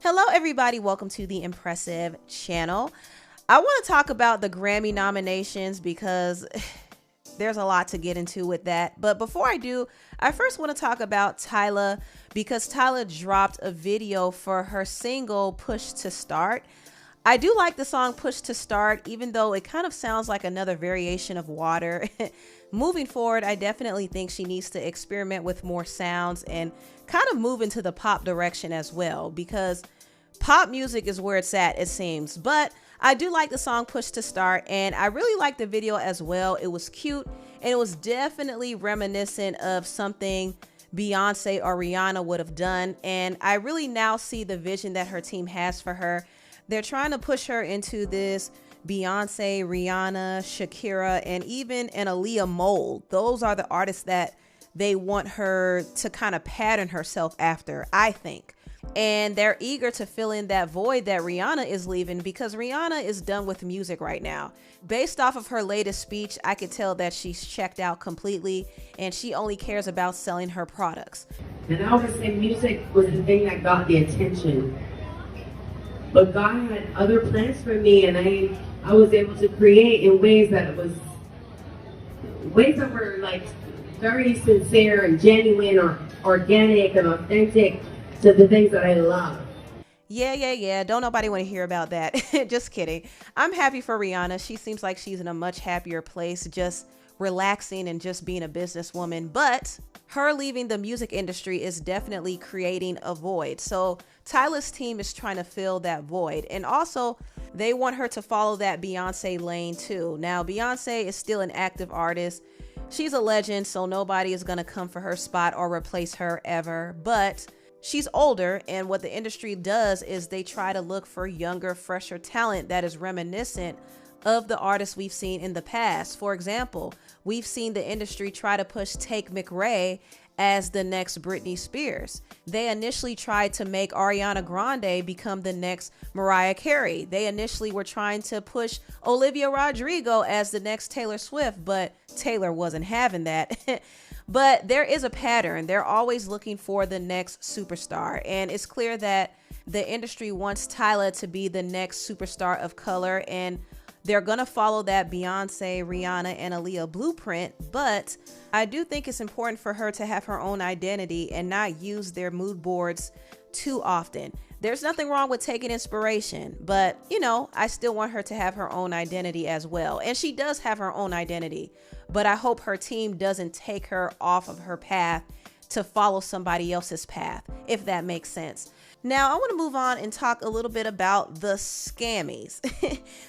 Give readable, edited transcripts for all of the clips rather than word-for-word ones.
Hello everybody, welcome to the Impressive channel. I want to talk about the Grammy nominations because there's a lot to get into with that. But before I do, I first want to talk about Tyla because Tyla dropped a video for her single Push to Start. I do like the song Push to Start, even though it kind of sounds like another variation of Water. Moving forward, I definitely think she needs to experiment with more sounds and kind of move into the pop direction as well, because pop music is where it's at, it seems. But I do like the song Push to Start, and I really like the video as well. It was cute, and it was definitely reminiscent of something Beyonce or Rihanna would have done. And I really now see the vision that her team has for her. They're trying to push her into this Beyonce, Rihanna, Shakira, and even an Aaliyah mold. Those are the artists that they want her to kind of pattern herself after, I think. And they're eager to fill in that void that Rihanna is leaving, because Rihanna is done with music right now. Based off of her latest speech, I could tell that she's checked out completely and she only cares about selling her products. And I always say music was the thing that got the attention. But God had other plans for me, and I was able to create in ways that were like very sincere and genuine or organic and authentic to the things that I love. Yeah. Don't nobody want to hear about that. Just kidding. I'm happy for Rihanna. She seems like she's in a much happier place, just relaxing and just being a businesswoman. But her leaving the music industry is definitely creating a void. So Tyla's team is trying to fill that void. And also, they want her to follow that Beyonce lane too. Now, Beyonce is still an active artist. She's a legend, so nobody is going to come for her spot or replace her ever. But she's older, and what the industry does is they try to look for younger, fresher talent that is reminiscent of the artists we've seen in the past. For example, we've seen the industry try to push Take McRae as the next Britney Spears. They initially tried to make Ariana Grande become the next Mariah Carey. They initially were trying to push Olivia Rodrigo as the next Taylor Swift, but Taylor wasn't having that. But there is a pattern. They're always looking for the next superstar. And it's clear that the industry wants Tyla to be the next superstar of color, and they're going to follow that Beyonce, Rihanna, and Aaliyah blueprint. But I do think it's important for her to have her own identity and not use their mood boards too often. There's nothing wrong with taking inspiration, but I still want her to have her own identity as well. And she does have her own identity, but I hope her team doesn't take her off of her path to follow somebody else's path, if that makes sense. Now, I want to move on and talk a little bit about the Scammies.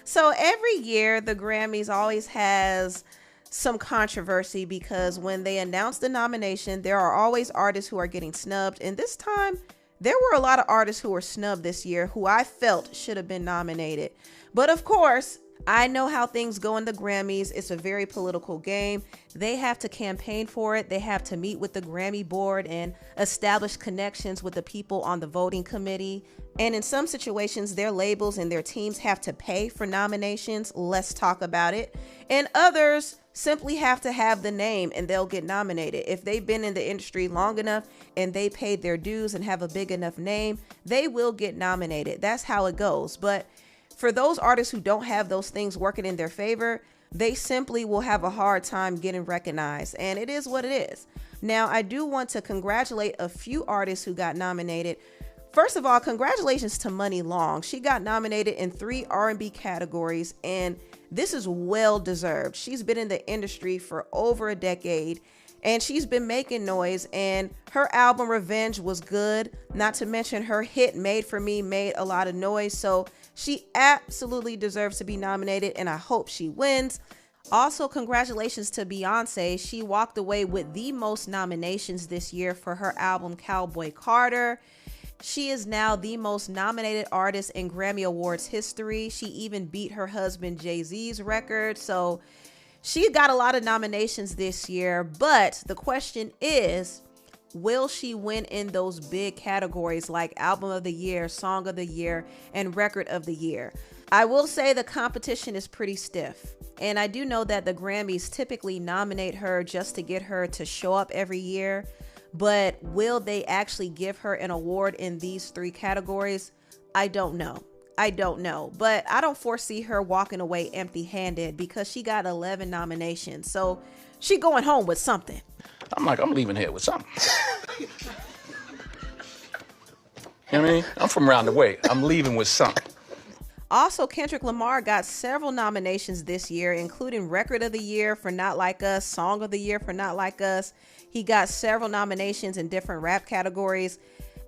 So every year, the Grammys always has some controversy because when they announce the nomination, there are always artists who are getting snubbed. And this time, there were a lot of artists who were snubbed this year who I felt should have been nominated. But of course, I know how things go in the Grammys. It's a very political game. They have to campaign for it. They have to meet with the Grammy board and establish connections with the people on the voting committee. And in some situations, their labels and their teams have to pay for nominations. Let's talk about it. And others simply have to have the name and they'll get nominated. If they've been in the industry long enough and they paid their dues and have a big enough name, they will get nominated. That's how it goes. But for those artists who don't have those things working in their favor, they simply will have a hard time getting recognized. And it is what it is. Now, I do want to congratulate a few artists who got nominated. First of all, congratulations to Money Long. She got nominated in 3 R&B categories, and this is well deserved. She's been in the industry for over a decade, and she's been making noise, and her album Revenge was good. Not to mention her hit Made For Me made a lot of noise. So she absolutely deserves to be nominated, and I hope she wins. Also, congratulations to Beyonce. She walked away with the most nominations this year for her album Cowboy Carter. She is now the most nominated artist in Grammy Awards history. She even beat her husband Jay-Z's record. So she got a lot of nominations this year, but the question is, will she win in those big categories like Album of the Year, Song of the Year, and Record of the Year? I will say the competition is pretty stiff. And I do know that the Grammys typically nominate her just to get her to show up every year. But will they actually give her an award in these 3 categories? I don't know. I don't know, but I don't foresee her walking away empty-handed because she got 11 nominations. So she going home with something. I'm leaving here with something. You know what I mean? I'm from around the way. I'm leaving with something. Also, Kendrick Lamar got several nominations this year, including Record of the Year for Not Like Us, Song of the Year for Not Like Us. He got several nominations in different rap categories.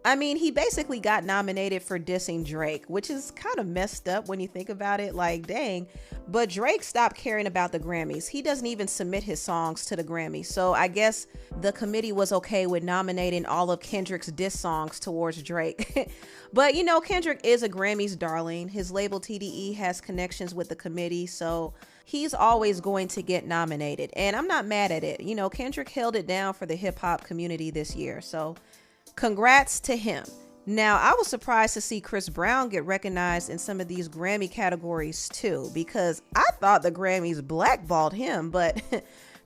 I mean, he basically got nominated for dissing Drake, which is kind of messed up when you think about it, like, dang. But Drake stopped caring about the Grammys. He doesn't even submit his songs to the Grammys. So I guess the committee was okay with nominating all of Kendrick's diss songs towards Drake. But, you know, Kendrick is a Grammys darling. His label TDE has connections with the committee, so he's always going to get nominated. And I'm not mad at it. You know, Kendrick held it down for the hip hop community this year, so congrats to him. Now, I was surprised to see Chris Brown get recognized in some of these Grammy categories too, because I thought the Grammys blackballed him, but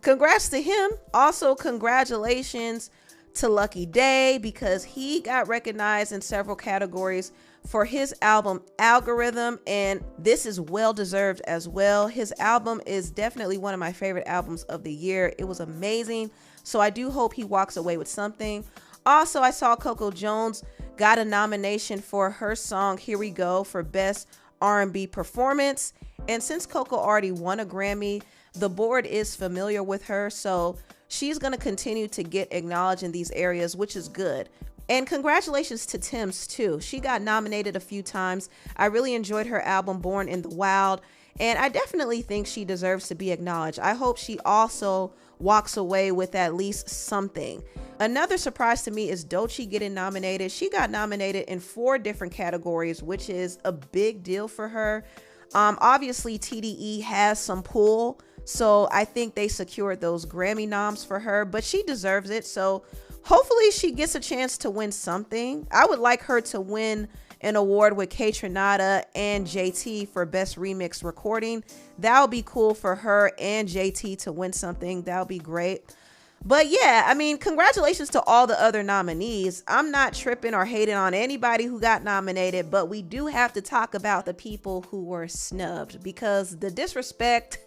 congrats to him. Also, congratulations to Lucky Daye, because he got recognized in several categories for his album Algorithm, and this is well deserved as well. His album is definitely one of my favorite albums of the year. It was amazing, so I do hope he walks away with something. Also, I saw Coco Jones got a nomination for her song Here We Go for Best R&B Performance. And since Coco already won a Grammy, the board is familiar with her, so she's going to continue to get acknowledged in these areas, which is good. And congratulations to Tems too. She got nominated a few times. I really enjoyed her album Born in the Wild, and I definitely think she deserves to be acknowledged. I hope she also walks away with at least something. Another surprise to me is Doechii getting nominated. She got nominated in 4 different categories, which is a big deal for her. Obviously, TDE has some pull, so I think they secured those Grammy noms for her, but she deserves it. So hopefully she gets a chance to win something. I would like her to win an award with K Trinata and JT for Best Remix Recording. That would be cool for her and JT to win something. That would be great. But yeah, I mean, congratulations to all the other nominees. I'm not tripping or hating on anybody who got nominated, but we do have to talk about the people who were snubbed, because the disrespect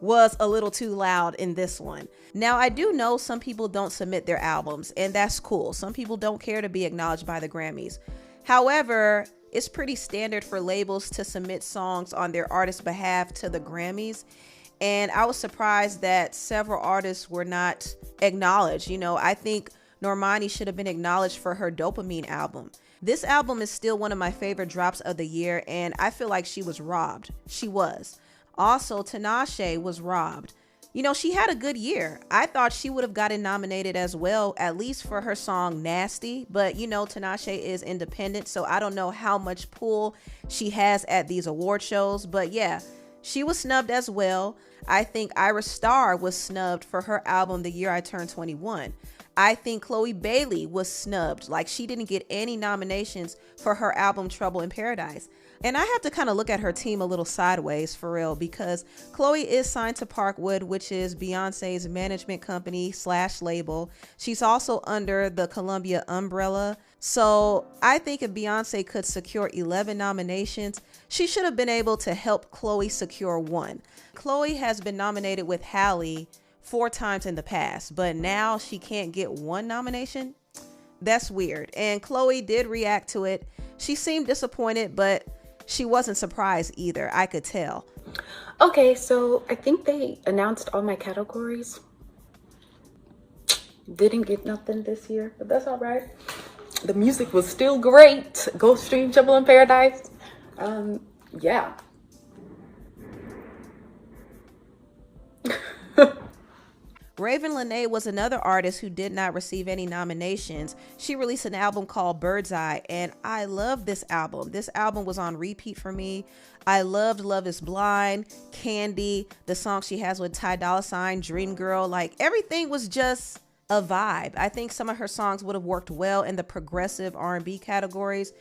was a little too loud in this one. Now, I do know some people don't submit their albums, and that's cool. Some people don't care to be acknowledged by the Grammys. However, it's pretty standard for labels to submit songs on their artist's behalf to the Grammys. And I was surprised that several artists were not acknowledged. You know, I think Normani should have been acknowledged for her Dopamine album. This album is still one of my favorite drops of the year, and I feel like she was robbed. She was. Also, Tinashe was robbed. You know, she had a good year. I thought she would have gotten nominated as well, at least for her song Nasty. But, you know, Tinashe is independent, so I don't know how much pull she has at these award shows. But yeah, she was snubbed as well. I think Ira Starr was snubbed for her album The Year I Turned 21. I think Chloe Bailey was snubbed. Like, she didn't get any nominations for her album Trouble in Paradise. And I have to kind of look at her team a little sideways for real, because Chloe is signed to Parkwood, which is Beyonce's management company / label. She's also under the Columbia umbrella. So I think if Beyonce could secure 11 nominations, she should have been able to help Chloe secure 1. Chloe has been nominated with Halle 4 times in the past, but now she can't get 1 nomination. That's weird. And Chloe did react to it. She seemed disappointed, but she wasn't surprised either. I could tell. Okay, so I think they announced all my categories. Didn't get nothing this year, but that's all right. The music was still great. Go stream Trouble in Paradise. Yeah. Raven Lenae was another artist who did not receive any nominations. She released an album called Bird's Eye, and I love this album. This album was on repeat for me. I loved Love is Blind, Candy, the song she has with Ty Dolla $ign, Dream Girl. Like, everything was just a vibe. I think some of her songs would have worked well in the progressive R&B categories,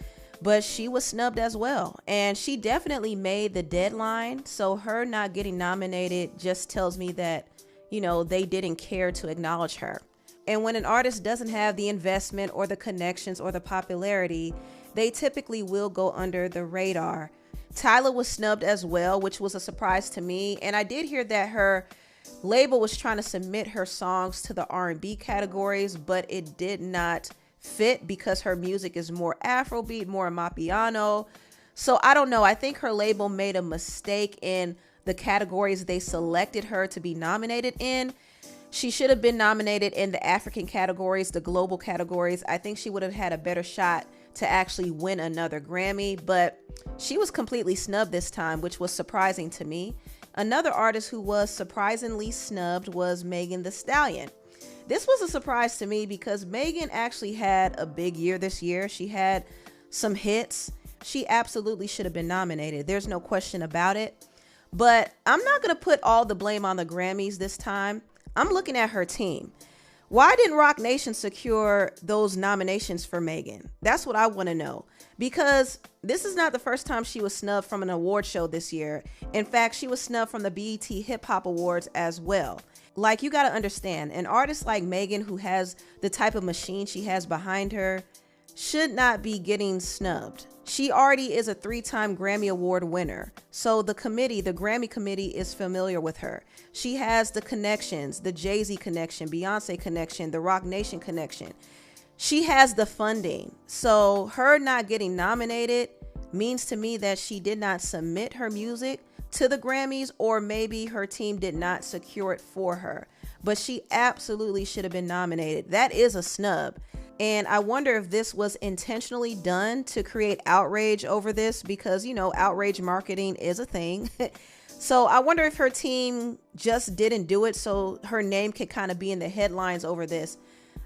but she was snubbed as well. And she definitely made the deadline, so her not getting nominated just tells me that, you know, they didn't care to acknowledge her. And when an artist doesn't have the investment or the connections or the popularity, they typically will go under the radar. Tyla was snubbed as well, which was a surprise to me. And I did hear that her label was trying to submit her songs to the R&B categories, but it did not fit because her music is more Afrobeat, more Amapiano. So I don't know. I think her label made a mistake in the categories they selected her to be nominated in. She should have been nominated in the African categories, the global categories. I think she would have had a better shot to actually win another Grammy, but she was completely snubbed this time, which was surprising to me. Another artist who was surprisingly snubbed was Megan Thee Stallion. This was a surprise to me because Megan actually had a big year this year. She had some hits. She absolutely should have been nominated. There's no question about it. But I'm not going to put all the blame on the Grammys this time. I'm looking at her team. Why didn't Roc Nation secure those nominations for Megan? That's what I want to know, because this is not the first time she was snubbed from an award show this year. In fact, she was snubbed from the BET Hip Hop Awards as well. Like, you got to understand, an artist like Megan, who has the type of machine she has behind her, should not be getting snubbed. She already is a 3-time Grammy Award winner. So the Grammy committee is familiar with her. She has the connections, the Jay-Z connection, Beyonce connection, the Roc Nation connection. She has the funding. So her not getting nominated means to me that she did not submit her music to the Grammys, or maybe her team did not secure it for her. But she absolutely should have been nominated. That is a snub. And I wonder if this was intentionally done to create outrage over this, because, you know, outrage marketing is a thing. So I wonder if her team just didn't do it so her name could kind of be in the headlines over this.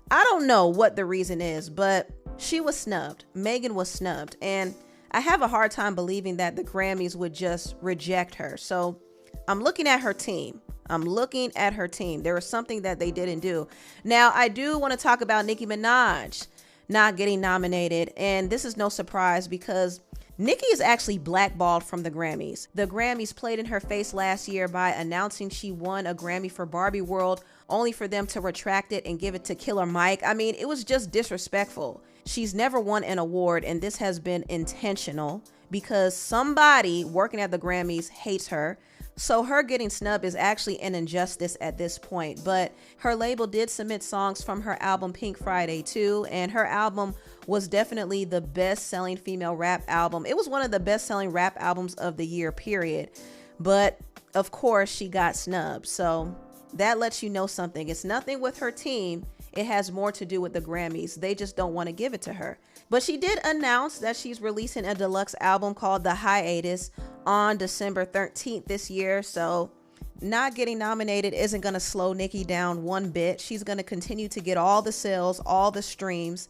I don't know what the reason is, but she was snubbed. Megan was snubbed. And I have a hard time believing that the Grammys would just reject her. So I'm looking at her team. There was something that they didn't do. Now, I do want to talk about Nicki Minaj not getting nominated. And this is no surprise because Nicki is actually blackballed from the Grammys. The Grammys played in her face last year by announcing she won a Grammy for Barbie World, only for them to retract it and give it to Killer Mike. I mean, it was just disrespectful. She's never won an award, and this has been intentional because somebody working at the Grammys hates her. So her getting snubbed is actually an injustice at this point. But her label did submit songs from her album Pink Friday too, and her album was definitely the best-selling female rap album. It was one of the best-selling rap albums of the year, period. But of course, she got snubbed. So that lets you know something. It's nothing with her team. It has more to do with the Grammys. They just don't want to give it to her. But she did announce that she's releasing a deluxe album called The Hiatus on December 13th this year. So not getting nominated isn't going to slow Nicki down one bit. She's going to continue to get all the sales, all the streams.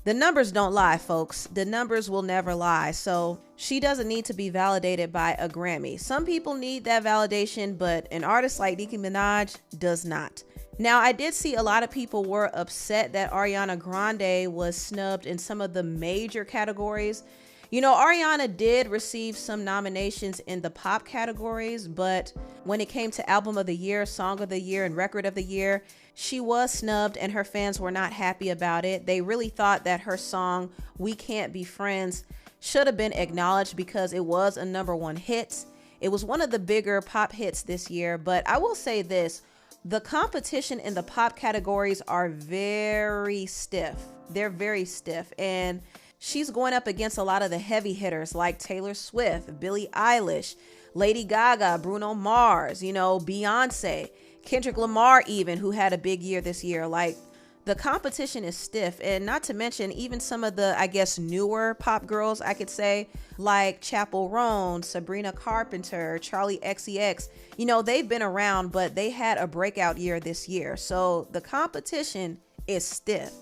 The numbers don't lie, folks. The numbers will never lie. So she doesn't need to be validated by a Grammy. Some people need that validation, but an artist like Nicki Minaj does not. Now, I did see a lot of people were upset that Ariana Grande was snubbed in some of the major categories. You know, Ariana did receive some nominations in the pop categories, but when it came to Album of the Year, Song of the Year, and Record of the Year, she was snubbed and her fans were not happy about it. They really thought that her song, We Can't Be Friends, should have been acknowledged because it was a #1 hit. It was one of the bigger pop hits this year, but I will say this. The competition in the pop categories are very stiff. They're very stiff. And she's going up against a lot of the heavy hitters like Taylor Swift, Billie Eilish, Lady Gaga, Bruno Mars, you know, Beyonce, Kendrick Lamar even, who had a big year this year. Like, the competition is stiff. And not to mention even some of the, I guess, newer pop girls, I could say, like Chappell Roan, Sabrina Carpenter, Charlie XCX. You know, they've been around, but they had a breakout year this year. So the competition is stiff.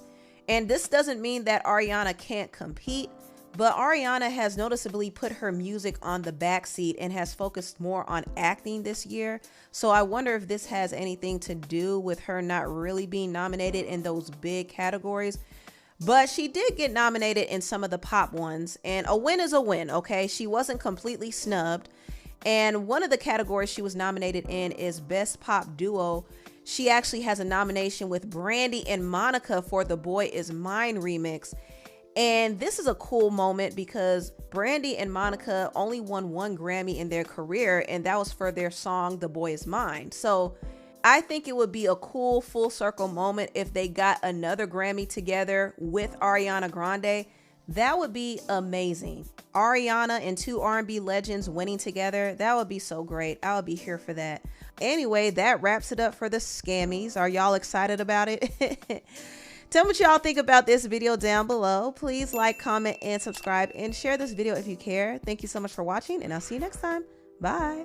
And this doesn't mean that Ariana can't compete, but Ariana has noticeably put her music on the backseat and has focused more on acting this year. So I wonder if this has anything to do with her not really being nominated in those big categories. But she did get nominated in some of the pop ones, and a win is a win, okay? She wasn't completely snubbed. And one of the categories she was nominated in is Best Pop Duo. She actually has a nomination with Brandy and Monica for the Boy Is Mine remix. And this is a cool moment because Brandy and Monica only won 1 Grammy in their career, and that was for their song The Boy Is Mine. So I think it would be a cool full circle moment if they got another Grammy together with Ariana Grande. That would be amazing. Ariana and 2 R&B legends winning together. That would be so great. I would be here for that. Anyway, that wraps it up for the Scammies. Are y'all excited about it? Tell me what y'all think about this video down below. Please like, comment, and subscribe, and share this video if you care. Thank you so much for watching, and I'll see you next time. Bye.